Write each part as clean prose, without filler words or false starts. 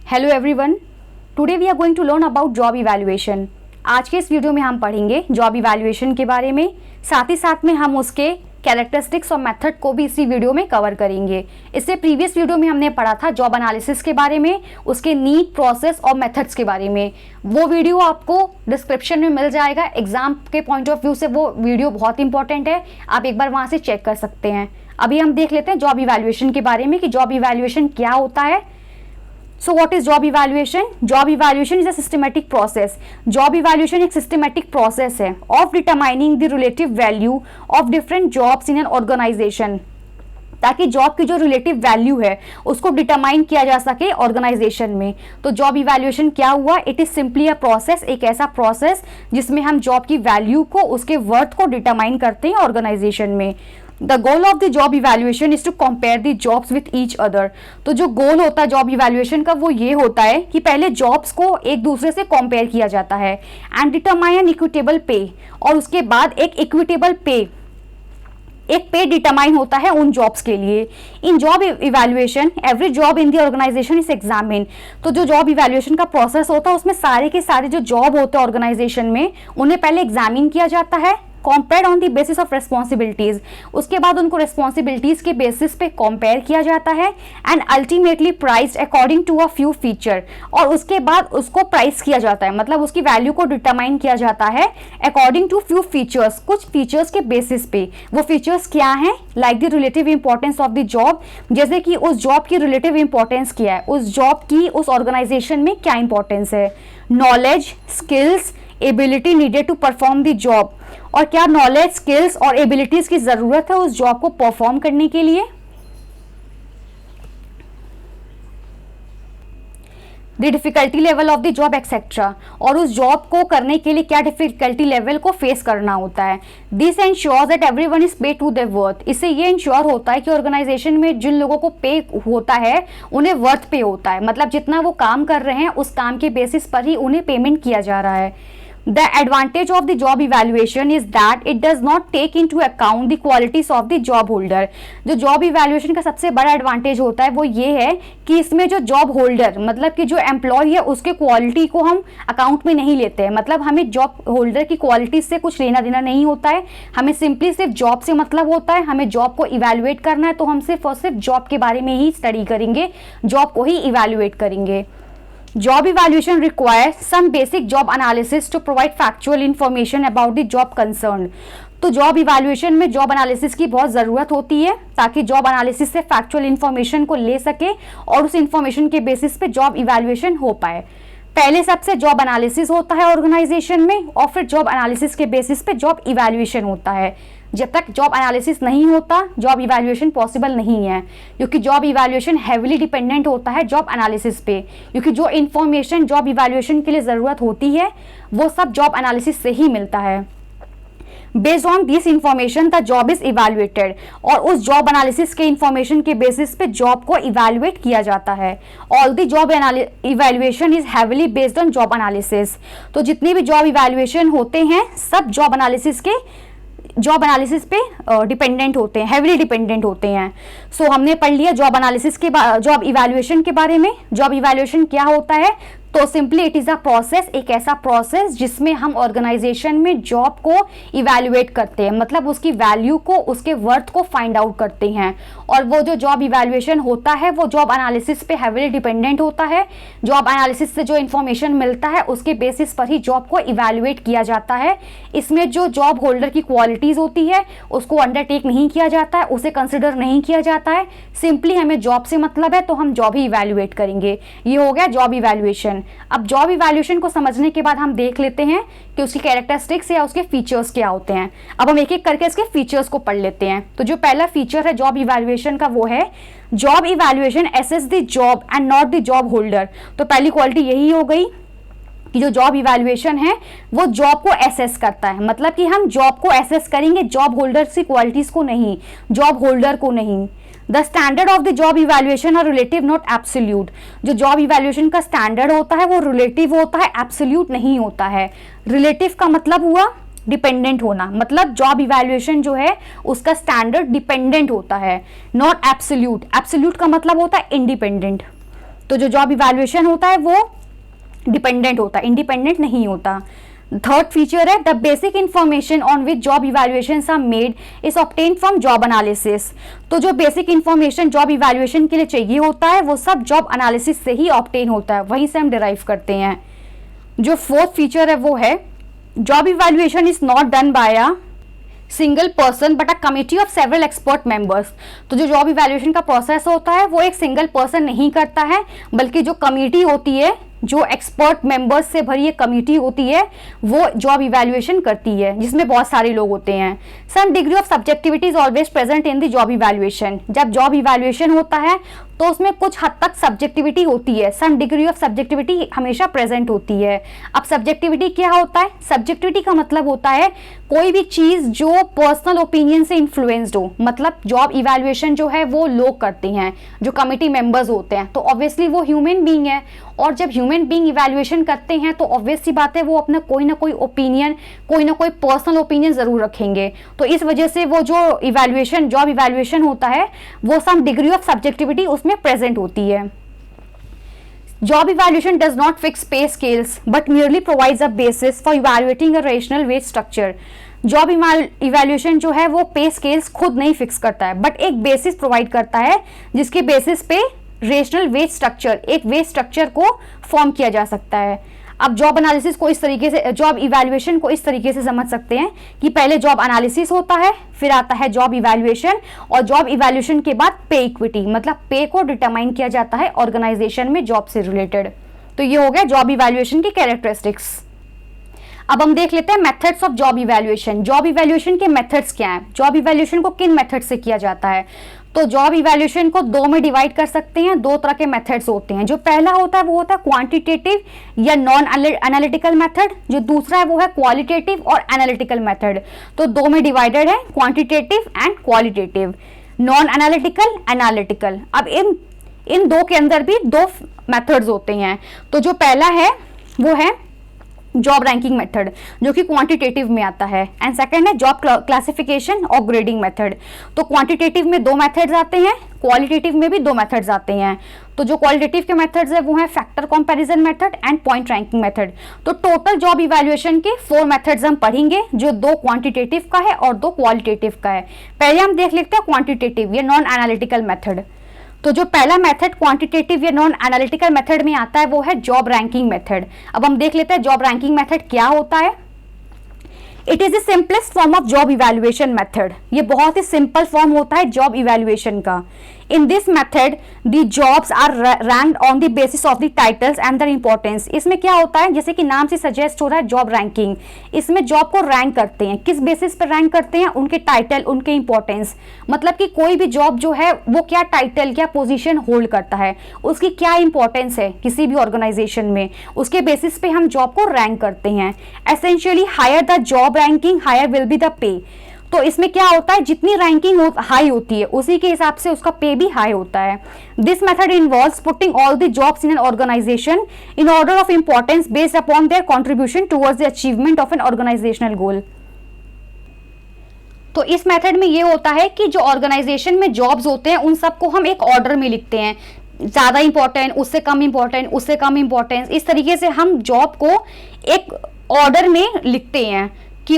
Hello everyone, today we are going to learn about job evaluation. आज के इस video में हम पढ़ेंगे जॉब इवैल्यूएशन के बारे में, साथ ही साथ में हम उसके कैरेक्टरिस्टिक्स और मेथड को भी इसी वीडियो में कवर करेंगे। इससे प्रीवियस वीडियो में हमने पढ़ा था जॉब एनालिसिस के बारे में, उसके नीड, प्रोसेस और मेथड्स के बारे में। वो वीडियो आपको डिस्क्रिप्शन में मिल जाएगा। एग्जाम के पॉइंट ऑफ व्यू से वो वीडियो बहुत इंपॉर्टेंट है, आप एक बार वहाँ से चेक कर सकते हैं। अभी हम देख लेते हैं जॉब इवैल्यूएशन के बारे में कि जॉब इवैल्यूएशन क्या होता है। So what is job evaluation? Job evaluation is a systematic process. Job evaluation एक systematic process है of determining the relative value of different jobs in an organization, ताकि जॉब की जो रिलेटिव वैल्यू है उसको डिटरमाइन किया जा सके ऑर्गेनाइजेशन में। तो जॉब इवैल्यूएशन क्या हुआ? It is simply a process, एक ऐसा प्रोसेस जिसमें हम जॉब की वैल्यू को, उसके वर्थ को डिटरमाइन करते हैं ऑर्गेनाइजेशन में। The goal of the job evaluation is to compare the jobs with each other. तो जो गोल होता है जॉब इवैल्यूएशन का वो ये होता है कि पहले जॉब्स को एक दूसरे से कंपेयर किया जाता है एंड डिटरमाइन एन इक्विटेबल पे, और उसके बाद एक इक्विटेबल पे, एक पे डिटरमाइन होता है उन जॉब्स के लिए। In job evaluation every job in the organization is examine. तो जो जॉब इवैल्यूएशन का प्रोसेस होता है उसमें सारे के सारे जो जॉब होते हैं ऑर्गेनाइजेशन में उन्हें पहले एग्जामिन किया जाता है, compare on the basis of responsibilities. उसके बाद उनको रिस्पॉन्सिबिलिटीज के बेसिस पे कंपेयर किया जाता है and ultimately priced according to a few feature. और उसके बाद उसको प्राइस किया जाता है, मतलब उसकी वैल्यू को डिटरमाइन किया जाता है अकॉर्डिंग टू फ्यू फीचर्स, कुछ फीचर्स के बेसिस पे। वो फीचर्स क्या हैं? Like the relative importance of the job, जैसे कि उस जॉब की रिलेटिव इंपॉर्टेंस क्या है, उस जॉब की उस ऑर्गेनाइजेशन में क्या इंपॉर्टेंस है। Knowledge, skills, ability needed to perform the job, और क्या नॉलेज, स्किल्स और एबिलिटीज की जरूरत है उस जॉब को परफॉर्म करने के लिए। The difficulty level of the job etcetera, और उस जॉब को करने के लिए क्या डिफिकल्टी लेवल को फेस करना होता है। This ensures that everyone is pay to their worth. इससे ये इंश्योर होता है कि ऑर्गेनाइजेशन में जिन लोगों को पे होता है उन्हें वर्थ पे होता है, मतलब जितना वो काम कर रहे हैं उस काम के बेसिस पर ही उन्हें पेमेंट किया जा रहा है। The advantage of the job evaluation is that it does not take into account the qualities of the job holder. जो job evaluation का सबसे बड़ा एडवांटेज होता है वो ये है कि इसमें जो जॉब होल्डर, मतलब कि जो एम्प्लॉय है उसके क्वालिटी को हम अकाउंट में नहीं लेते हैं। मतलब हमें जॉब होल्डर की क्वालिटी से कुछ लेना देना नहीं होता है, हमें सिंपली सिर्फ जॉब से मतलब होता है। हमें जॉब को इवेल्युएट करना है तो हम सिर्फ और सिर्फ जॉब के बारे में ही स्टडी करेंगे, जॉब को ही इवेल्युएट करेंगे। Job evaluation requires some basic job analysis to provide factual information about the job concerned. तो जॉब इवैल्यूएशन में जॉब एनालिसिस की बहुत ज़रूरत होती है ताकि जॉब एनालिसिस से फैक्चुअल इन्फॉर्मेशन को ले सके और उस इन्फॉर्मेशन के बेसिस पे जॉब इवैल्यूएशन हो पाए। पहले सबसे जॉब एनालिसिस होता है ऑर्गेनाइजेशन में, और फिर जॉब एनालिसिस के बेसिस पे जॉब इवैल्यूएशन होता है। जब तक जॉब एनालिसिस नहीं होता जॉब इवैल्यूएशन पॉसिबल नहीं है, क्योंकि जॉब इवैल्यूएशन हेविली डिपेंडेंट होता है जॉब एनालिसिस पे, क्योंकि जो इन्फॉर्मेशन जॉब इवैल्यूएशन के लिए ज़रूरत होती है वो सब जॉब एनालिसिस से ही मिलता है। Based on this information the job is evaluated, और उस जॉब एनालिसिस के इंफॉर्मेशन के बेसिस पे जॉब को इवैल्यूएट किया जाता है। All the job evaluation is heavily based on job analysis. तो जितनी भी जॉब इवैल्यूएशन होते हैं सब जॉब एनालिसिस पे डिपेंडेंट होते हैं, हेविली डिपेंडेंट होते हैं। सो हमने पढ़ लिया जॉब एनालिसिस के जॉब इवैल्यूएशन के बारे में। जॉब इवैल्यूएशन क्या होता है? तो simply it is a process, एक ऐसा प्रोसेस जिसमें हम ऑर्गेनाइजेशन में जॉब को इवैल्यूएट करते हैं, मतलब उसकी वैल्यू को, उसके वर्थ को फाइंड आउट करते हैं। और वो जो जॉब इवैल्यूएशन होता है वो जॉब एनालिसिस पे हेविली डिपेंडेंट होता है। जॉब एनालिसिस से जो इन्फॉर्मेशन मिलता है उसके बेसिस पर ही जॉब को इवैल्यूएट किया जाता है। इसमें जो जॉब होल्डर की क्वालिटीज़ होती है उसको अंडरटेक नहीं किया जाता है, उसे कंसिडर नहीं किया जाता है। सिंपली हमें जॉब से मतलब है तो हम जॉब ही इवैल्यूएट करेंगे। ये हो गया जॉब इवैल्यूएशन। अब जॉब इवैल्यूएशन को समझने के बाद हम देख लेते हैं कि उसकी कैरेक्टरिस्टिक्स या उसके फीचर्स क्या होते हैं। अब हम एक एक करके इसके फीचर्स को पढ़ लेते हैं। तो जो पहला फीचर है जॉब इवैल्यूएशन का वो है job evaluation assess the job and not the job holder. तो पहली क्वालिटी यही हो गई कि जो जॉब इवैल्यूएशन है वो जॉब को एसेस करता है, मतलब कि हम जॉब को एसेस करेंगे, जॉब होल्डर की क्वालिटीज को नहीं, जॉब होल्डर को नहीं। The standard of the job evaluation और रिलेटिव नॉट एब्सोल्यूट। जो जॉब इवैल्यूएशन का स्टैंडर्ड होता है वो रिलेटिव होता है, एब्सोल्यूट नहीं होता है। रिलेटिव का मतलब हुआ डिपेंडेंट होना, मतलब जॉब इवैल्यूएशन जो है उसका स्टैंडर्ड डिपेंडेंट होता है, नॉट एब्सोल्यूट। एब्सोल्यूट का मतलब होता है इंडिपेंडेंट। तो जो जॉब इवैल्यूएशन होता है वो डिपेंडेंट होता है, इंडिपेंडेंट नहीं होता। थर्ड फीचर है the basic information on which job evaluations are made is obtained from job analysis. तो जो बेसिक इंफॉर्मेशन जॉब इवैल्यूएशन के लिए चाहिए होता है वो सब जॉब एनालिसिस से ही ऑब्टेन होता है, वहीं से हम डिराइव करते हैं। जो फोर्थ फीचर है वो है job evaluation is not done by a single person but a committee of several expert members. तो जो जॉब इवैल्यूएशन का प्रोसेस होता है वो एक सिंगल पर्सन नहीं करता है, बल्कि जो कमिटी होती है, जो एक्सपर्ट मेंबर्स से भरी एक कमिटी होती है, वो जॉब इवैल्यूएशन करती है, जिसमें बहुत सारे लोग होते हैं। Some degree of subjectivity is always present in the job evaluation. जब जॉब इवैल्यूएशन होता है तो उसमें कुछ हद तक सब्जेक्टिविटी होती है, सम डिग्री ऑफ सब्जेक्टिविटी हमेशा प्रेजेंट होती है। अब सब्जेक्टिविटी क्या होता है? सब्जेक्टिविटी का मतलब होता है कोई भी चीज जो पर्सनल ओपिनियन से इन्फ्लुएंस्ड हो। मतलब जॉब इवैल्यूएशन जो है वो लोग करते हैं, जो कमिटी मेंबर्स होते हैं, तो ऑब्वियसली वो ह्यूमन बीइंग है, और जब ह्यूमन बीइंग इवैल्यूएशन करते हैं तो ऑब्वियस सी बात है वो अपना कोई ना कोई ओपिनियन, कोई ना कोई पर्सनल ओपिनियन जरूर रखेंगे। तो इस वजह से वो जो इवैल्यूएशन, जॉब इवैल्यूएशन होता है वो सम डिग्री ऑफ सब्जेक्टिविटी उसमें प्रेजेंट होती है। Job evaluation does not fix pay scales but merely provides a basis for evaluating a rational wage structure। Job evaluation जो है वो पे स्केल्स खुद नहीं फिक्स करता है, बट एक बेसिस प्रोवाइड करता है जिसके बेसिस पे रेशनल वेज स्ट्रक्चर, एक वेज स्ट्रक्चर को फॉर्म किया जा सकता है। अब जॉब एनालिसिस को इस तरीके से, जॉब इवैल्यूएशन को इस तरीके से समझ सकते हैं कि पहले जॉब एनालिसिस होता है, फिर आता है जॉब इवैल्यूएशन, और जॉब इवैल्यूएशन के बाद पे इक्विटी, मतलब पे को डिटरमाइन किया जाता है ऑर्गेनाइजेशन में जॉब से रिलेटेड। तो ये हो गया जॉब इवैल्यूएशन की कैरेक्टरिस्टिक्स। अब हम देख लेते हैं methods of job evaluation. Job evaluation के मेथड्स क्या हैं? जॉब इवैल्यूएशन को किन मेथड से किया जाता है? तो जॉब इवैल्यूएशन को दो में डिवाइड कर सकते हैं। दो तरह के मेथड्स होते हैं। जो पहला होता है वो होता है क्वांटिटेटिव या नॉन एनालिटिकल मेथड, जो दूसरा है वो है क्वालिटेटिव और एनालिटिकल मेथड। तो दो में डिवाइडेड है, quantitative and qualitative, non analytical, analytical. अब इन दो के अंदर भी दो मेथड्स होते हैं। तो जो पहला है वो है जॉब रैंकिंग मेथड, जो कि क्वांटिटेटिव में आता है, एंड सेकंड है जॉब क्लासिफिकेशन और ग्रेडिंग मेथड। तो क्वांटिटेटिव में दो मेथड्स आते हैं, क्वालिटेटिव में भी दो मेथड्स आते हैं। तो जो क्वालिटेटिव के मेथड्स है वो है factor comparison method and point ranking method. तो टोटल जॉब इवैल्यूएशन के 4 मेथड्स हम पढ़ेंगे, जो 2 क्वांटिटेटिव का है और 2 क्वालिटेटिव का है। पहले हम देख लेते हैं क्वांटिटेटिव या नॉन एनालिटिकल मेथड। तो जो पहला मेथड क्वांटिटेटिव या नॉन एनालिटिकल मेथड में आता है वो है जॉब रैंकिंग मेथड। अब हम देख लेते हैं जॉब रैंकिंग मेथड क्या होता है। It is the simplest form of job evaluation method. ये बहुत ही सिंपल फॉर्म होता है जॉब इवैल्यूएशन का। In this method the jobs are ranked on the basis of the titles and their importance. इसमें क्या होता है, जैसे कि नाम से सजेस्ट हो रहा है जॉब रैंकिंग, इसमें जॉब को रैंक करते हैं। किस बेसिस पर रैंक करते हैं? उनके टाइटल, उनके इंपॉर्टेंस। मतलब कि कोई भी जॉब जो है वो क्या टाइटल, क्या पोजीशन होल्ड करता है, उसकी क्या इंपॉर्टेंस है किसी भी ऑर्गेनाइजेशन में, उसके बेसिस पे हम जॉब को रैंक करते हैं। Essentially higher the job ranking higher will be the pay. तो इसमें क्या होता है, जितनी रैंकिंग हाई होती है उसी के हिसाब से उसका पे भी हाई होता है। This method involves putting all the jobs in an organization in order of importance based upon their contribution towards the achievement of an organizational goal. तो इस मेथड में ये होता है कि जो ऑर्गेनाइजेशन में जॉब्स होते हैं उन सबको हम एक ऑर्डर में लिखते हैं, ज़्यादा इंपॉर्टेंट, उससे कम इंपॉर्टेंट, उससे कम इंपॉर्टेंस। इस तरीके से हम जॉब को एक ऑर्डर में लिखते हैं कि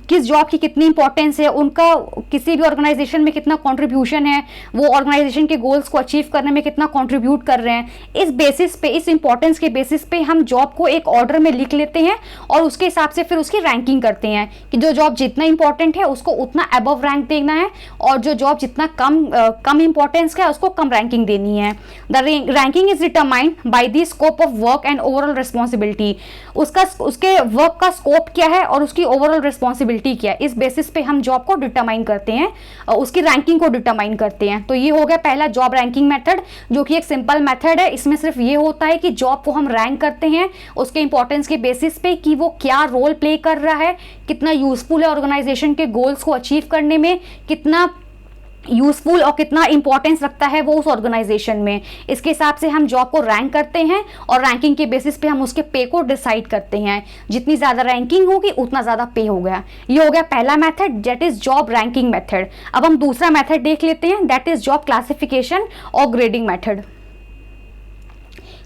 किस जॉब की कितनी इंपॉर्टेंस है, उनका किसी भी ऑर्गेनाइजेशन में कितना कंट्रीब्यूशन है, वो ऑर्गेनाइजेशन के गोल्स को अचीव करने में कितना कंट्रीब्यूट कर रहे हैं। इस बेसिस पे, इस इंपॉर्टेंस के बेसिस पे हम जॉब को एक ऑर्डर में लिख लेते हैं और उसके हिसाब से फिर उसकी रैंकिंग करते हैं कि जो जॉब जितना इंपॉर्टेंट है उसको उतना अबव रैंक देना है, और जो जॉब जितना कम इंपॉर्टेंस का है उसको कम रैंकिंग देनी है। The ranking is determined by the scope of work and overall responsibility. उसके वर्क का स्कोप क्या है और उसकी ओवरऑल रिस्पॉन्सिबिलिटी क्या है, इस बेसिस पे हम जॉब को डिटरमाइन करते हैं और उसकी रैंकिंग को डिटरमाइन करते हैं। तो ये हो गया पहला जॉब रैंकिंग मेथड, जो कि एक सिंपल मेथड है। इसमें सिर्फ ये होता है कि जॉब को हम रैंक करते हैं उसके इंपॉर्टेंस के बेसिस पे कि वो क्या रोल प्ले कर रहा है, कितना यूजफुल है ऑर्गेनाइजेशन के गोल्स को अचीव करने में, कितना यूजफुल और कितना इंपॉर्टेंस रखता है वो उस ऑर्गेनाइजेशन में। इसके हिसाब से हम जॉब को रैंक करते हैं और रैंकिंग के बेसिस पे हम उसके पे को डिसाइड करते हैं। जितनी ज़्यादा रैंकिंग होगी उतना ज़्यादा पे हो गया। ये हो गया पहला method, that is job ranking method. अब हम दूसरा मेथड देख लेते हैं, दैट इज जॉब क्लासिफिकेशन और ग्रेडिंग मेथड।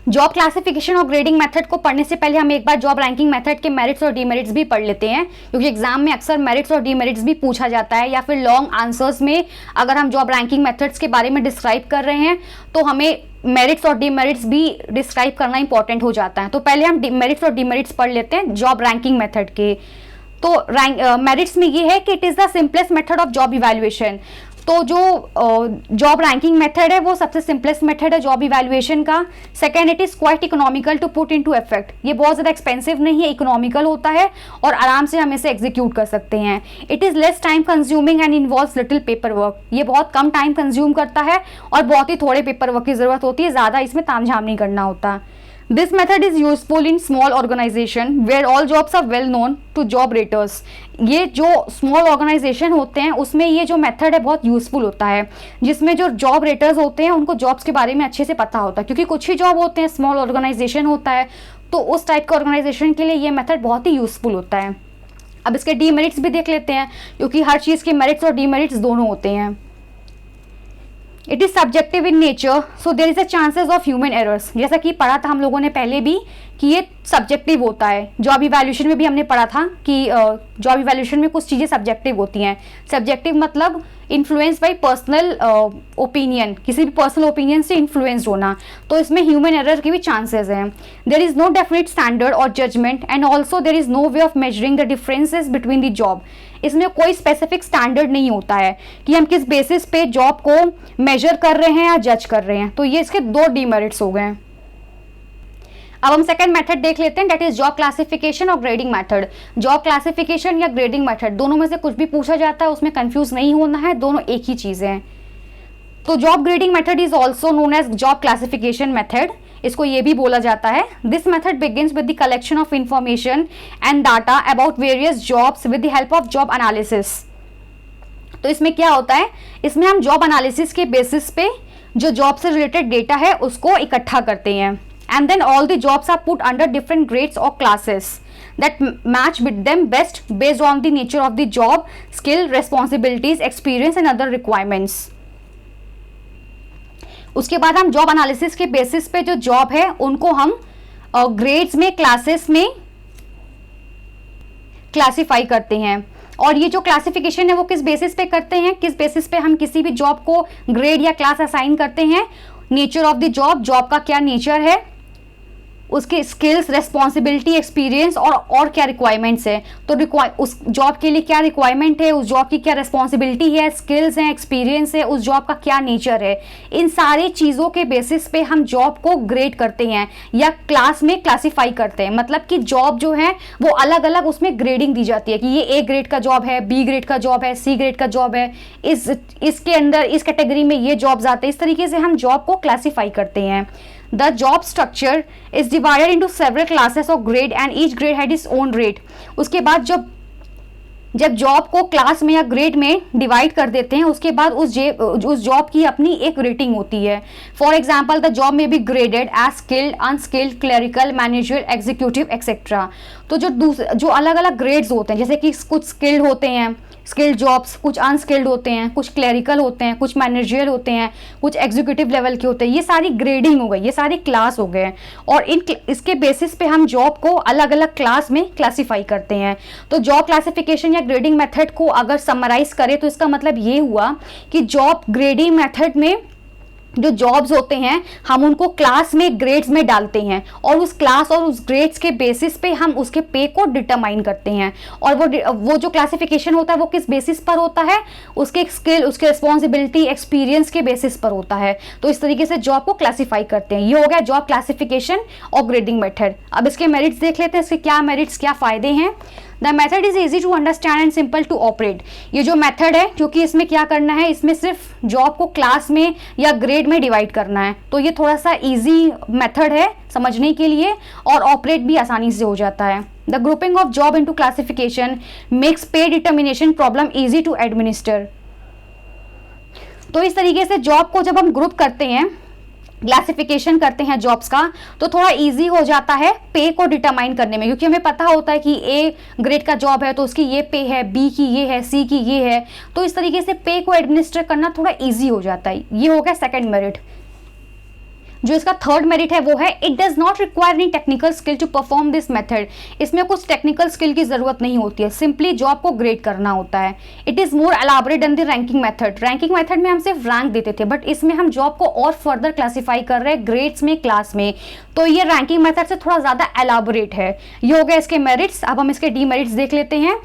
जॉब क्लासिफिकेशन और ग्रेडिंग मेथड को पढ़ने से पहले हम एक बार जॉब रैंकिंग मेथड के मेरिट्स और डीमेरिट्स भी पढ़ लेते हैं, क्योंकि एग्जाम में अक्सर मेरिट्स और डीमेरिट्स भी पूछा जाता है, या फिर लॉन्ग आंसर्स में अगर हम जॉब रैंकिंग मेथड्स के बारे में डिस्क्राइब कर रहे हैं तो हमें मेरिट्स और डीमेरिट्स भी डिस्क्राइब करना इंपॉर्टेंट हो जाता है। तो पहले हम मेरिट्स और डीमेरिट्स पढ़ लेते हैं जॉब रैंकिंग मेथड के। तो मेरिट्स में ये है कि it is the simplest method of job evaluation. तो जो जॉब रैंकिंग मेथड है वो सबसे सिंपलेस्ट मेथड है जॉब इवैल्यूएशन का। Second, it is quite economical to put into effect. ये बहुत ज़्यादा एक्सपेंसिव नहीं है, इकोनॉमिकल होता है और आराम से हम इसे एग्जीक्यूट कर सकते हैं। It is less time consuming and involves little paper work. ये बहुत कम टाइम कंज्यूम करता है और बहुत ही थोड़े पेपर वर्क की ज़रूरत होती है, ज़्यादा इसमें तामझाम नहीं करना होता। This method is useful in small organization where all jobs are well known to job raters. ये जो स्मॉल ऑर्गेनाइजेशन होते हैं उसमें ये जो मेथड है बहुत यूजफुल होता है, जिसमें जो जॉब रेटर्स होते हैं उनको जॉब्स के बारे में अच्छे से पता होता है, क्योंकि कुछ ही जॉब होते हैं, स्मॉल ऑर्गेनाइजेशन होता है, तो उस टाइप के ऑर्गेनाइजेशन के लिए ये मेथड बहुत ही यूजफुल होता है। अब इसके डीमेरिट्स भी देख लेते हैं, क्योंकि हर चीज़ के मेरिट्स और डीमेरिट्स दोनों होते हैं। It is subjective in nature, so there is a chances of human errors. जैसा कि पढ़ा था हम लोगों ने पहले भी कि ये सब्जेक्टिव होता है। जॉब इवैल्यूएशन में भी हमने पढ़ा था कि जॉब इवैल्यूएशन में कुछ चीज़ें सब्जेक्टिव होती हैं। सब्जेक्टिव मतलब इन्फ्लुएंस बाय पर्सनल ओपिनियन, किसी भी पर्सनल ओपिनियन से इन्फ्लुएंस्ड होना, तो इसमें ह्यूमन एरर के भी चांसेस हैं। There is no definite standard और judgement and also there is no way of measuring the differences between the job. इसमें कोई स्पेसिफिक स्टैंडर्ड नहीं होता है कि हम किस बेसिस पे जॉब को मेजर कर रहे हैं या जज कर रहे हैं। तो ये इसके दो डीमेरिट्स हो गए हैं। अब हम सेकंड मेथड देख लेते हैं, दैट इज जॉब क्लासिफिकेशन और ग्रेडिंग मेथड। जॉब क्लासिफिकेशन या ग्रेडिंग मेथड दोनों में से कुछ भी पूछा जाता है, उसमें कंफ्यूज नहीं होना है, दोनों एक ही चीज़ हैं। तो job grading method is also known as job classification method, इसको ये भी बोला जाता है। This method begins with the collection of information and data about various jobs with the help of job analysis. तो इसमें क्या होता है, इसमें हम जॉब एनालिसिस के बेसिस पे जो जॉब से रिलेटेड डेटा है उसको इकट्ठा करते हैं, and then all the jobs are put under different grades और classes that match with them best based on the nature of the job, skill, responsibilities, experience and other requirements. उसके बाद हम job analysis के basis पे जो job है उनको हम ग्रेड्स में, क्लासेस में क्लासिफाई करते हैं। और ये जो क्लासिफिकेशन है वो किस बेसिस पे करते हैं, किस बेसिस पे हम किसी भी जॉब को ग्रेड या क्लास असाइन करते हैं? Nature of the job, job का क्या नेचर है, उसके स्किल्स, रेस्पॉन्सिबिलिटी, एक्सपीरियंस और क्या रिक्वायरमेंट्स है। तो उस जॉब के लिए क्या रिक्वायरमेंट है, उस जॉब की क्या रेस्पॉन्सिबिलिटी है, स्किल्स हैं, एक्सपीरियंस है, उस जॉब का क्या नेचर है। इन सारी चीज़ों के बेसिस पे हम जॉब को ग्रेड करते हैं या क्लास में क्लासीफाई करते हैं। मतलब कि जॉब जो है वो अलग अलग उसमें ग्रेडिंग दी जाती है कि ये ए ग्रेड का जॉब है, बी ग्रेड का जॉब है, सी ग्रेड का जॉब है, इसके अंदर इस कैटेगरी में ये जॉब्स आते हैं। इस तरीके से हम जॉब को क्लासीफाई करते हैं। The job structure is divided into several classes of grade and each grade had its own rate. उसके बाद जब जॉब को क्लास में या ग्रेड में डिवाइड कर देते हैं उसके बाद उस जॉब की अपनी एक रेटिंग होती है। For example the job may be graded as skilled, unskilled, clerical, manager, executive etcetera. तो जो अलग अलग ग्रेड्स होते हैं, जैसे कि कुछ स्किल्ड होते हैं, स्किल्ड जॉब्स, कुछ अनस्किल्ड होते हैं, कुछ क्लरिकल होते हैं, कुछ मैनेजरियल होते हैं, कुछ एग्जीक्यूटिव लेवल के होते हैं। ये सारी ग्रेडिंग हो गई, ये सारी क्लास हो गए और इसके बेसिस पे हम जॉब को अलग अलग क्लास में क्लासीफाई करते हैं। तो जॉब क्लासिफिकेशन या ग्रेडिंग मेथड को अगर समराइज करें तो इसका मतलब ये हुआ कि जॉब ग्रेडिंग मेथड में जो जॉब्स होते हैं हम उनको क्लास में, ग्रेड्स में डालते हैं और उस क्लास और उस ग्रेड्स के बेसिस पे हम उसके पे को डिटरमाइन करते हैं। और वो जो क्लासिफिकेशन होता है वो किस बेसिस पर होता है, उसके स्किल, उसके रिस्पॉन्सिबिलिटी, एक्सपीरियंस के बेसिस पर होता है। तो इस तरीके से जॉब को क्लासीफाई करते हैं। ये हो गया जॉब क्लासिफिकेशन और ग्रेडिंग मेथड। अब इसके मेरिट्स देख लेते हैं, इसके क्या मेरिट्स, क्या फ़ायदे हैं। The method is easy to understand and simple to operate. ये जो मेथड है, क्योंकि इसमें क्या करना है, इसमें सिर्फ जॉब को क्लास में या ग्रेड में डिवाइड करना है, तो ये थोड़ा सा ईजी मेथड है समझने के लिए और ऑपरेट भी आसानी से हो जाता है। The grouping of job into classification makes pay determination problem easy to administer. तो इस तरीके से जॉब को जब हम ग्रुप करते हैं, क्लासिफिकेशन करते हैं जॉब्स का, तो थोड़ा इजी हो जाता है पे को डिटरमाइन करने में, क्योंकि हमें पता होता है कि ए ग्रेड का जॉब है तो उसकी ये पे है, बी की ये है, सी की ये है। तो इस तरीके से पे को एडमिनिस्टर करना थोड़ा इजी हो जाता है। ये हो गया सेकंड मेरिट। जो इसका थर्ड मेरिट है वो है it does not require any technical skill to perform this method. इसमें कुछ टेक्निकल स्किल की जरूरत नहीं होती है, सिंपली जॉब को ग्रेड करना होता है। It is more elaborate than the ranking method. Ranking method में हम सिर्फ रैंक देते थे, बट इसमें हम जॉब को और फर्दर क्लासीफाई कर रहे हैं ग्रेड्स में, क्लास में। तो ये रैंकिंग मेथड से थोड़ा ज्यादा एलाबोरेट है। ये हो गया इसके मेरिट्स। अब हम इसके डीमेरिट्स देख लेते हैं।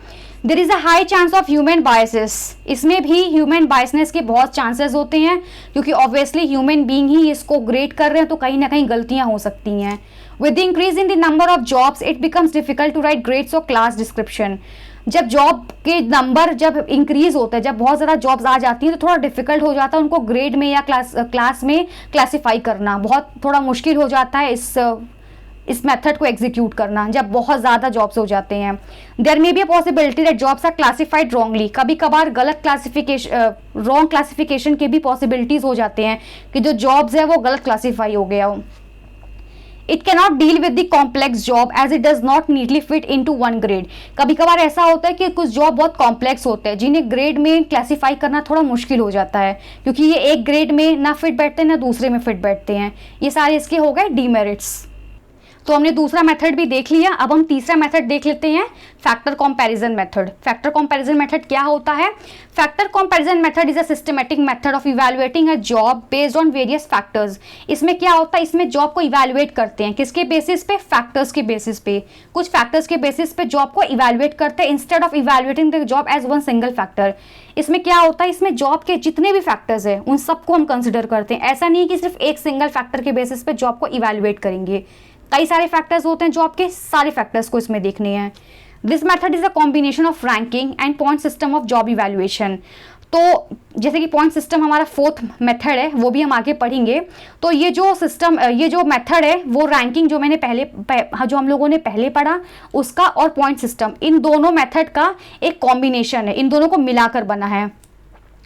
There is a high chance of human biases. इसमें भी ह्यूमन बायसनेस के बहुत चांसेस होते हैं, क्योंकि ऑब्वियसली ह्यूमन बीइंग ही इसको ग्रेड कर रहे हैं, तो कहीं ना कहीं गलतियां हो सकती हैं। With the increase in the number of jobs it becomes difficult to write grades और क्लास डिस्क्रिप्शन। जब जॉब के नंबर जब इंक्रीज होते हैं, जब बहुत ज़्यादा जॉब्स आ जाती हैं, तो थोड़ा डिफिकल्ट हो जाता है उनको ग्रेड में या क्लास में क्लासीफाई करना। बहुत थोड़ा मुश्किल हो जाता है इस मेथड को एग्जीक्यूट करना जब बहुत ज़्यादा जॉब्स हो जाते हैं। There may be a possibility that jobs are classified wrongly. कभी कभार गलत क्लासिफिकेशन, रॉन्ग क्लासिफिकेशन के भी पॉसिबिलिटीज हो जाते हैं कि जो जॉब्स है वो गलत क्लासीफाई हो गया हो। It cannot deal with the complex job as it does not neatly fit into one grade. कभी कभार ऐसा होता है कि कुछ जॉब बहुत कॉम्प्लेक्स होते हैं, जिन्हें ग्रेड में क्लासीफाई करना थोड़ा मुश्किल हो जाता है, क्योंकि ये एक ग्रेड में ना फिट बैठते हैं ना दूसरे में फिट बैठते हैं। ये सारे इसके हो गए डीमेरिट्स। तो हमने दूसरा मेथड भी देख लिया। अब हम तीसरा मेथड देख लेते हैं, factor comparison method. Factor comparison method क्या होता है? Factor comparison method is a systematic method of evaluating a job based on various factors. इसमें क्या होता है, इसमें जॉब को इवैल्यूएट करते हैं। किसके बेसिस पे? फैक्टर्स के बेसिस पे। कुछ फैक्टर्स के बेसिस पे जॉब को इवैल्यूएट करते हैं instead of evaluating the job as one single factor. इसमें क्या होता है, इसमें जॉब के जितने भी फैक्टर्स हैं उन सबको हम कंसिडर करते हैं। ऐसा नहीं है कि सिर्फ एक सिंगल फैक्टर के बेसिस पे जॉब को इवैल्यूएट करेंगे। कई सारे फैक्टर्स होते हैं जॉब के, सारे फैक्टर्स को इसमें देखने हैं। This method is a combination of ranking and point system of job evaluation. तो जैसे कि पॉइंट सिस्टम हमारा फोर्थ मेथड है, वो भी हम आगे पढ़ेंगे। तो ये जो सिस्टम, ये जो मेथड है वो रैंकिंग जो मैंने जो हम लोगों ने पहले पढ़ा उसका, और पॉइंट सिस्टम, इन दोनों मेथड का एक कॉम्बिनेशन है, इन दोनों को मिलाकर बना है।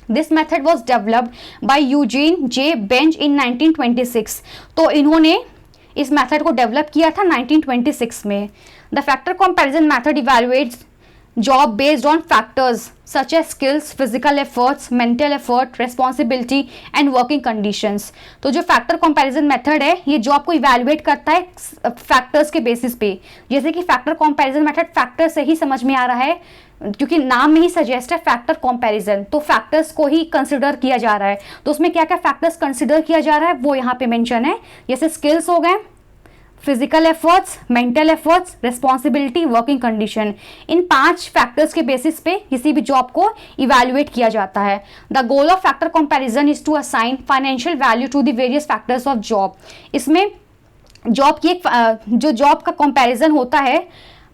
This method was developed by Eugene J Benge in 1926। तो इन्होंने इस मेथड को डेवलप किया था 1926 में। The factor comparison method evaluates job based on factors such as skills, physical efforts, mental effort, responsibility and working conditions. तो जो factor comparison method है ये जॉब को इवैल्यूएट करता है फैक्टर्स के बेसिस पे। जैसे कि फैक्टर कंपैरिजन मेथड फैक्टर से ही समझ में आ रहा है, क्योंकि नाम में ही सजेस्ट है फैक्टर कंपैरिजन, तो फैक्टर्स को ही कंसिडर किया जा रहा है। तो उसमें क्या क्या फैक्टर्स कंसिडर किया जा रहा है वो यहाँ पे मेंशन है। जैसे स्किल्स हो गए, physical efforts, mental efforts, responsibility, working condition. इन 5 फैक्टर्स के बेसिस पे किसी भी जॉब को इवैल्यूएट किया जाता है। The goal of factor comparison is to assign financial value to the various factors of job. इसमें जॉब की एक जो जॉब का कंपैरिजन होता है,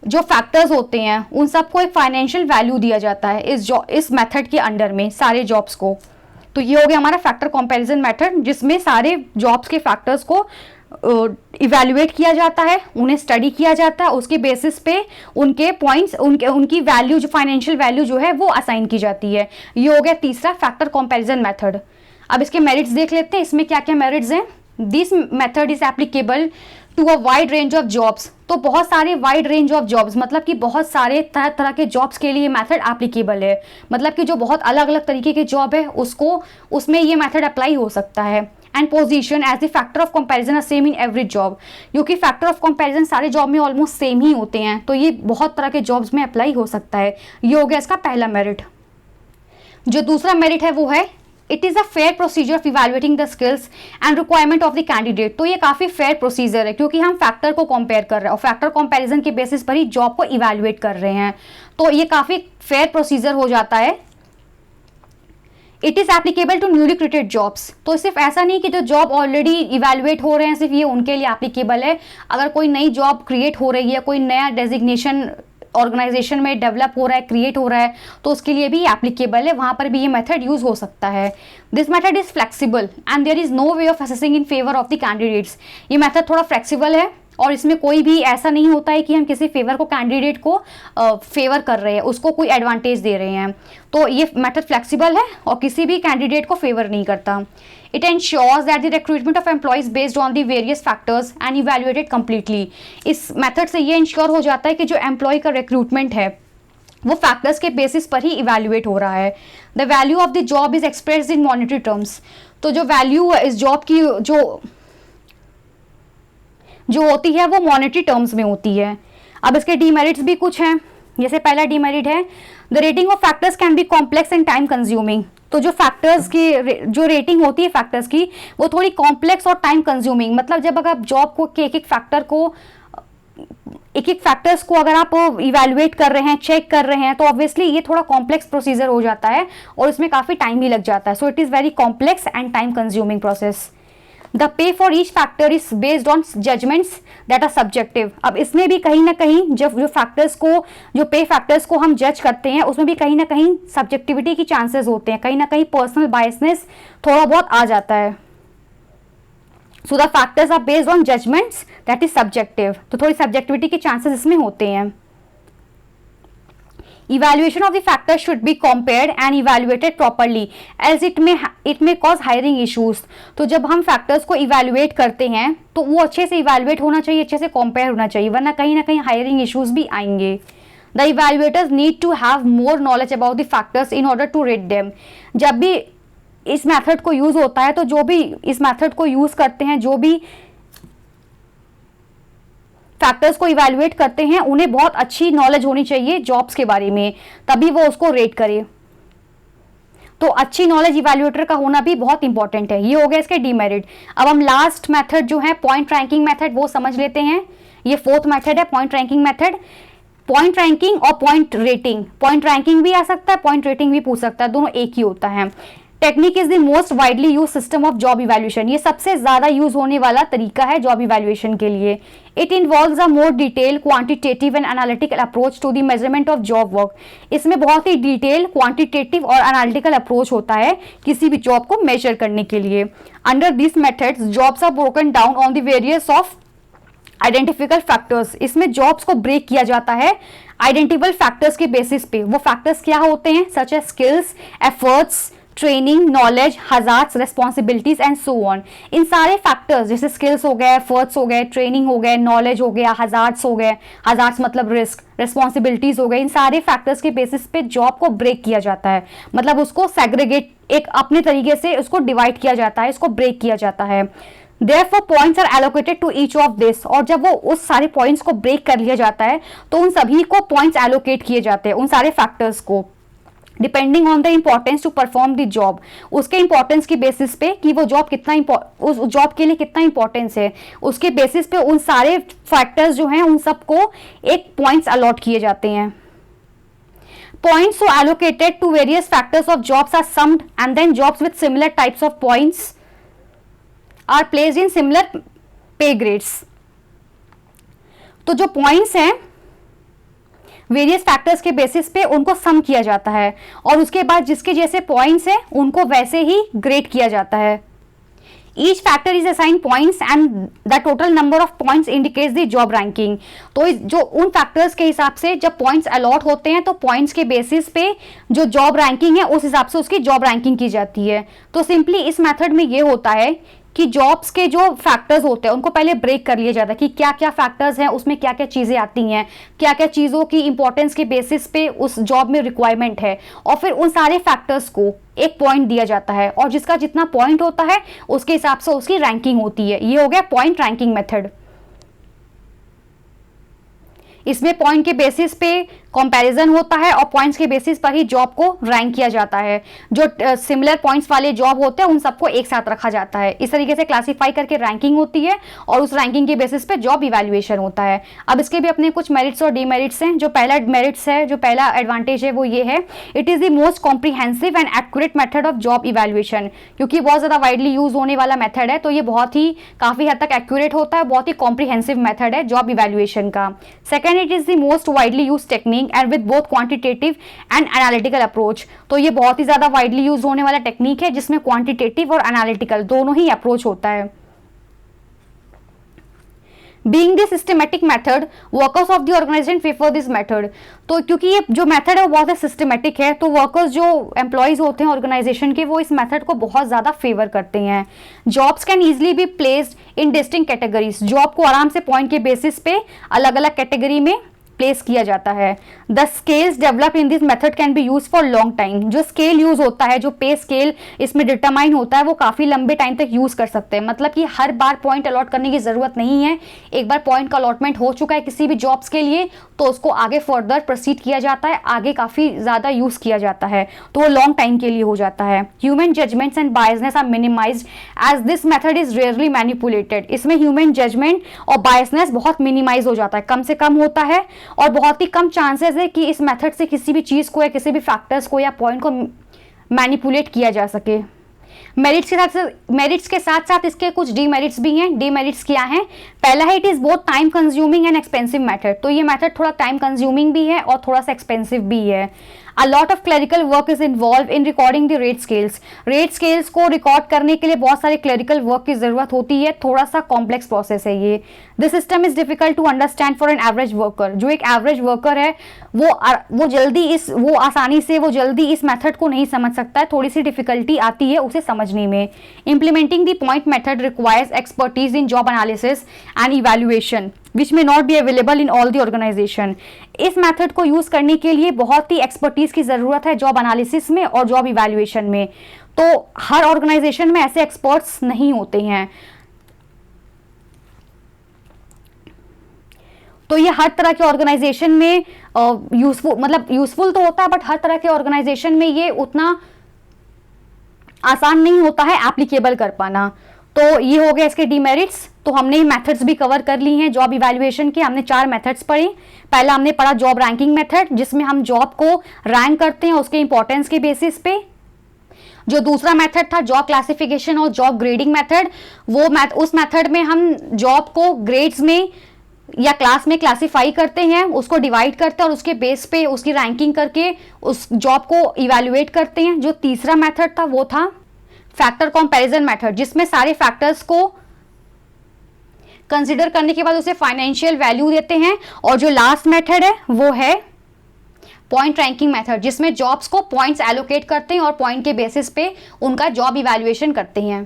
जो फैक्टर्स होते हैं उन सबको एक फाइनेंशियल वैल्यू दिया जाता है इस मेथड के अंडर में सारे जॉब्स को। तो ये हो गया हमारा फैक्टर कंपैरिजन मेथड, जिसमें सारे जॉब्स के फैक्टर्स को इवैल्यूएट किया जाता है, उन्हें स्टडी किया जाता है, उसके बेसिस पे उनके पॉइंट्स, उनकी वैल्यू, जो फाइनेंशियल वैल्यू जो है वो असाइन की जाती है। ये हो गया तीसरा फैक्टर कंपैरिजन मेथड। अब इसके मेरिट्स देख लेते हैं, इसमें क्या क्या मेरिट्स हैं। This method is applicable to a wide range of jobs. तो बहुत सारे वाइड रेंज ऑफ जॉब्स, मतलब कि बहुत सारे तरह तरह के जॉब्स के लिए मेथड एप्लीकेबल है। मतलब कि जो बहुत अलग अलग तरीके के जॉब है उसमें ये मेथड अप्लाई हो सकता है। And position as the factor of comparison are same in every job, क्योंकि फैक्टर ऑफ कंपैरिजन सारे जॉब में ऑलमोस्ट सेम ही होते हैं, तो ये बहुत तरह के जॉब्स में अप्लाई हो सकता है। ये हो गया इसका पहला मेरिट। जो दूसरा मेरिट है वो है it is a fair procedure of evaluating the skills and requirement of the candidate. तो ये काफ़ी फेयर प्रोसीजर है, क्योंकि हम फैक्टर को कंपेयर कर रहे हैं और फैक्टर कंपैरिजन के बेसिस पर ही जॉब को इवैल्यूएट कर रहे हैं। तो ये काफ़ी फेयर प्रोसीजर हो जाता है। It is applicable to newly created jobs. तो सिर्फ ऐसा नहीं कि जो जॉब ऑलरेडी इवैल्यूएट हो रहे हैं सिर्फ ये उनके लिए एप्लीकेबल है। अगर कोई नई जॉब क्रिएट हो रही है, कोई नया डेजिग्नेशन ऑर्गेनाइजेशन में डेवलप हो रहा है, क्रिएट हो रहा है, तो उसके लिए भी एप्लीकेबल है, वहाँ पर भी ये मेथड यूज हो सकता है। This method is flexible and there is no way of assessing in favour of the candidates. ये मेथड थोड़ा फ्लेक्सिबल है और इसमें कोई भी ऐसा नहीं होता है कि हम किसी फेवर को, कैंडिडेट को फेवर कर रहे हैं, उसको कोई एडवांटेज दे रहे हैं। तो ये मेथड फ्लेक्सिबल है और किसी भी कैंडिडेट को फेवर नहीं करता। It ensures that the recruitment of employees based on the various factors and evaluated completely. इस मेथड से ये इंश्योर हो जाता है कि जो एम्प्लॉय का रिक्रूटमेंट है वो फैक्टर्स के बेसिस पर ही इवैल्यूएट हो रहा है। The value of the job is expressed in monetary terms. तो जो वैल्यू है इस जॉब की, जो जो होती है वो मॉनेटरी टर्म्स में होती है। अब इसके डीमेरिट्स भी कुछ हैं। जैसे पहला डीमेरिट है, the rating of factors can be complex and time consuming. तो जो फैक्टर्स की जो रेटिंग होती है फैक्टर्स की, वो थोड़ी कॉम्प्लेक्स और टाइम कंज्यूमिंग, मतलब जब अगर आप जॉब को के एक एक फैक्टर्स को अगर आप इवैल्यूएट कर रहे हैं, चेक कर रहे हैं, तो ऑब्वियसली ये थोड़ा कॉम्प्लेक्स प्रोसीजर हो जाता है और इसमें काफ़ी टाइम भी लग जाता है। So it is very complex and time consuming process. The pay for each factor is based on judgements that are subjective. अब इसमें भी कहीं ना कहीं जब जो फैक्टर्स को, जो पे फैक्टर्स को हम जज करते हैं, उसमें भी कहीं ना कहीं सब्जेक्टिविटी की चांसेस होते हैं, कहीं ना कहीं पर्सनल बायसनेस थोड़ा बहुत आ जाता है। So the factors are based on judgements that is subjective, तो थोड़ी सब्जेक्टिविटी के चांसेस इसमें होते हैं। Evaluation of the factors should be compared and evaluated properly, as it may cause hiring issues। तो जब हम फैक्टर्स को इवेल्युएट करते हैं तो वो अच्छे से इवेल्युएट होना चाहिए, अच्छे से कंपेयर होना चाहिए, वरना कहीं ना कहीं हायरिंग इश्यूज भी आएंगे। The evaluators need to have more knowledge about the factors in order to rate them. जब भी इस मेथड को यूज होता है, तो जो भी इस मेथड को यूज करते हैं, जो भी फैक्टर्स को इवैल्यूएट करते हैं, उन्हें बहुत अच्छी नॉलेज होनी चाहिए जॉब्स के बारे में, तभी वो उसको रेट करे। तो अच्छी नॉलेज इवैल्यूएटर का होना भी बहुत इंपॉर्टेंट है। ये हो गया इसके डीमेरिट। अब हम लास्ट मेथड जो है पॉइंट रैंकिंग मेथड, वो समझ लेते हैं। ये फोर्थ मेथड है point ranking method. Point ranking और पॉइंट रेटिंग, पॉइंट रैंकिंग भी आ सकता है, पॉइंट रेटिंग भी पूछ सकता है, दोनों एक ही होता है। Technique is the most widely use system of job evaluation. ये सबसे ज्यादा यूज होने वाला तरीका है जॉब इवैल्यूएशन के लिए। It involves a more detail, quantitative and analytical approach to the measurement of job work. इसमें बहुत ही डिटेल, क्वांटिटेटिव और एनालिटिकल अप्रोच होता है किसी भी जॉब को मेजर करने के लिए। Under this methods jobs are broken down on the various of identifiable factors. इसमें जॉब्स को ब्रेक किया जाता है आइडेंटिफिकल फैक्टर्स के बेसिस पे। वो फैक्टर्स क्या होते हैं? Such as skills, efforts, training, knowledge, hazards, responsibilities and so on. इन सारे फैक्टर्स, जैसे स्किल्स हो गए, एफर्ट्स हो गए, ट्रेनिंग हो गए, नॉलेज हो गया, हजार्ड्स हो गए, हजार्ड्स मतलब रिस्क, रिस्पॉन्सिबिलिटीज हो गए, इन सारे फैक्टर्स के बेसिस पे जॉब को ब्रेक किया जाता है। मतलब उसको सेग्रीगेट, एक अपने तरीके से उसको डिवाइड किया जाता है, इसको ब्रेक किया जाता है। Therefore points are allocated to each of this। और जब वो उस सारे पॉइंट्स को ब्रेक कर लिया जाता है, तो उन सभी को पॉइंट्स एलोकेट किए जाते हैं, उन सारे फैक्टर्स को, depending on the importance to perform the job. उसके इंपॉर्टेंस की बेसिस पे कि वो जॉब कितना उस जॉब के लिए कितना इंपॉर्टेंस है, उसके बेसिस पे उन सारे फैक्टर्स जो हैं उन सबको एक पॉइंट्स अलॉट किए जाते हैं। Points so allocated to various factors of jobs are summed, and then jobs with similar types of points are placed in similar pay grades। तो जो पॉइंट्स हैं वेरियस फैक्टर्स के बेसिस पे उनको सम किया जाता है, और उसके बाद जिसके जैसे पॉइंट्स हैं उनको वैसे ही ग्रेड किया जाता है। Each factor is assign points and the total number of points indicates the job ranking. तो जो उन फैक्टर्स के हिसाब से जब पॉइंट्स अलॉट होते हैं, तो पॉइंट्स के बेसिस पे जो जॉब रैंकिंग है उस हिसाब से उसकी जॉब रैंकिंग की जाती है। तो सिंपली इस मेथड में ये होता है कि जॉब्स के जो फैक्टर्स होते हैं उनको पहले ब्रेक कर लिया जाता है कि क्या क्या फैक्टर्स हैं, उसमें क्या क्या चीज़ें आती हैं, क्या क्या चीज़ों की इंपॉर्टेंस के बेसिस पे उस जॉब में रिक्वायरमेंट है, और फिर उन सारे फैक्टर्स को एक पॉइंट दिया जाता है, और जिसका जितना पॉइंट होता है उसके हिसाब से उसकी रैंकिंग होती है। ये हो गया पॉइंट रैंकिंग मेथड। इसमें पॉइंट के बेसिस पे कंपैरिजन होता है और पॉइंट्स के बेसिस पर ही जॉब को रैंक किया जाता है। जो सिमिलर पॉइंट्स वाले जॉब होते हैं उन सबको एक साथ रखा जाता है। इस तरीके से क्लासीफाई करके रैंकिंग होती है और उस रैंकिंग के बेसिस पे जॉब इवैल्यूएशन होता है। अब इसके भी अपने कुछ मेरिट्स और डीमेरिट्स हैं। जो पहला मेरिट्स है, जो पहला एडवांटेज है वो ये है, it is the most comprehensive and accurate method of job evaluation. क्योंकि बहुत ज़्यादा वाइडली यूज होने वाला मेथड है, तो ये बहुत ही काफ़ी हद तक एक्यूरेट होता है, बहुत ही कॉम्प्रिहेंसिव मेथड है जॉब इवैल्यूएशन का। Second, it is the most widely use technique and with both quantitative and analytical approach. तो ये बहुत ही ज़्यादा वाइडली यूज होने वाला टेक्निक है जिसमें क्वांटिटेटिव और एनालिटिकल दोनों ही अप्रोच होता है। Being the systematic method, workers of the organization favor this method। तो क्योंकि ये जो मेथड है वो बहुत सिस्टमेटिक है, तो वर्कर्स जो एम्प्लॉयज होते हैं ऑर्गेनाइजेशन के वो इस मेथड को बहुत ज़्यादा फेवर करते हैं। Jobs can easily be placed in distinct categories. Job को आराम से पॉइंट के बेसिस पे अलग अलग कैटेगरी में प्लेस किया जाता है। The scales develop in this method can be use for long time. जो स्केल यूज होता है, जो पे स्केल इसमें डिटरमाइन होता है, वो काफ़ी लंबे टाइम तक यूज कर सकते हैं। मतलब कि हर बार पॉइंट अलॉट करने की ज़रूरत नहीं है। एक बार पॉइंट का अलॉटमेंट हो चुका है किसी भी जॉब्स के लिए तो उसको आगे फर्दर प्रोसीड किया जाता है, आगे काफ़ी ज़्यादा यूज़ किया जाता है, तो वो लॉन्ग टाइम के लिए हो जाता है। Human judgements and biasness are minimized as this method is rarely manipulated. इसमें ह्यूमन जजमेंट और बायसनेस बहुत मिनिमाइज हो जाता है, कम से कम होता है, और बहुत ही कम चांसेस है कि इस मेथड से किसी भी चीज़ को या किसी भी फैक्टर्स को या पॉइंट को मैनिपुलेट किया जा सके। मेरिट्स के साथ साथ इसके कुछ डीमेरिट्स भी हैं। डीमेरिट्स क्या हैं? पहला है, it is both time consuming and expensive method. तो ये मेथड थोड़ा टाइम कंज्यूमिंग भी है और थोड़ा सा एक्सपेंसिव भी है। A lot of clerical work is involved in recording the rate scales. Rate scales को रिकॉर्ड करने के लिए बहुत सारे क्लरिकल वर्क की ज़रूरत होती है, थोड़ा सा कॉम्प्लेक्स प्रोसेस है ये। This system is difficult to understand for an average worker. जो एक एवरेज वर्कर है वो आसानी से जल्दी इस मेथड को नहीं समझ सकता है, थोड़ी सी डिफिकल्टी आती है उसे समझने में। Implementing the point method requires expertise in job analysis and evaluation which may not be available in all the organization. इस मेथड को यूज़ करने के लिए बहुत ही एक्सपर्टीज़ की ज़रूरत है जॉब एनालिसिस में और जॉब इवैल्यूएशन में। तो हर ऑर्गेनाइजेशन में ऐसे एक्सपर्ट्स नहीं होते हैं। तो ये हर तरह के ऑर्गेनाइजेशन में यूजफुल तो होता है, बट हर तरह के ऑर्गेनाइजेशन में ये उतना आसान नहीं होता है एप्लीकेबल कर पाना। तो ये हो गया इसके डीमेरिट्स। तो हमने मेथड्स भी कवर कर ली हैं जॉब इवैल्यूएशन के। हमने 4 मेथड्स पढ़े। पहला हमने पढ़ा जॉब रैंकिंग मेथड, जिसमें हम जॉब को रैंक करते हैं उसके इंपॉर्टेंस के बेसिस पे। जो दूसरा मेथड था जॉब क्लासिफिकेशन और जॉब ग्रेडिंग मेथड, उस मेथड में हम जॉब को ग्रेड्स में या क्लास में क्लासीफाई करते हैं, उसको डिवाइड करते हैं और उसके बेस पे उसकी रैंकिंग करके उस जॉब को इवैल्यूएट करते हैं। जो तीसरा मेथड था वो था फैक्टर कंपैरिजन मेथड, जिसमें सारे फैक्टर्स को कंसीडर करने के बाद उसे फाइनेंशियल वैल्यू देते हैं। और जो लास्ट मेथड है वो है पॉइंट रैंकिंग मेथड, जिसमें जॉब्स को पॉइंट्स एलोकेट करते हैं और पॉइंट के बेसिस पे उनका जॉब इवैल्यूएशन करते हैं।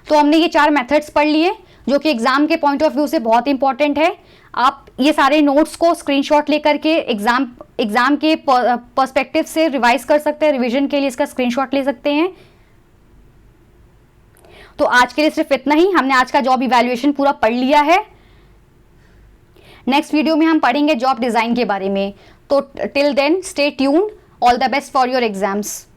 तो हमने ये 4 मेथड्स पढ़ लिए जो कि एग्जाम के पॉइंट ऑफ व्यू से बहुत इंपॉर्टेंट है। आप ये सारे नोट्स को स्क्रीनशॉट लेकर के एग्जाम के पर्सपेक्टिव से रिवाइज कर सकते हैं, रिवीजन के लिए इसका स्क्रीनशॉट ले सकते हैं। तो आज के लिए सिर्फ इतना ही। हमने आज का जॉब इवैल्यूएशन पूरा पढ़ लिया है। नेक्स्ट वीडियो में हम पढ़ेंगे जॉब डिज़ाइन के बारे में। तो till then stay tuned. All the best for your exams.